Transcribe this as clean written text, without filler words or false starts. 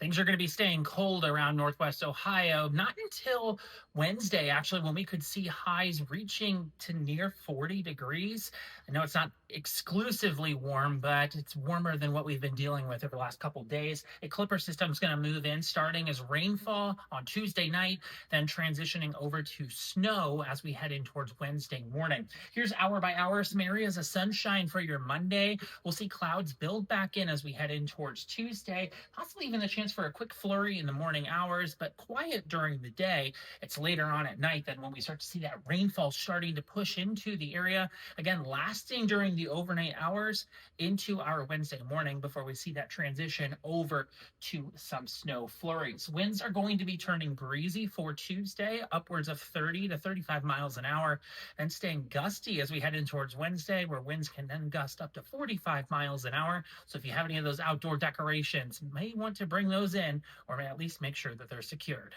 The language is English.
Things are going to be staying cold around Northwest Ohio, not until Wednesday, actually, when we could see highs reaching to near 40 degrees. I know it's not exclusively warm, but it's warmer than what we've been dealing with over the last couple of days. A clipper system is going to move in, starting as rainfall on Tuesday night, then transitioning over to snow as we head in towards Wednesday morning. Here's hour by hour some areas of sunshine for your Monday. We'll see clouds build back in as we head in towards Tuesday, possibly even the chance for a quick flurry in the morning hours, but quiet during the day. It's later on at night then when we start to see that rainfall starting to push into the area, again, lasting during the overnight hours into our Wednesday morning before we see that transition over to some snow flurries. Winds are going to be turning breezy for Tuesday, upwards of 30 to 35 miles an hour, and staying gusty as we head in towards Wednesday, where winds can then gust up to 45 miles an hour. So if you have any of those outdoor decorations, you may want to bring those in, or at least make sure that they're secured.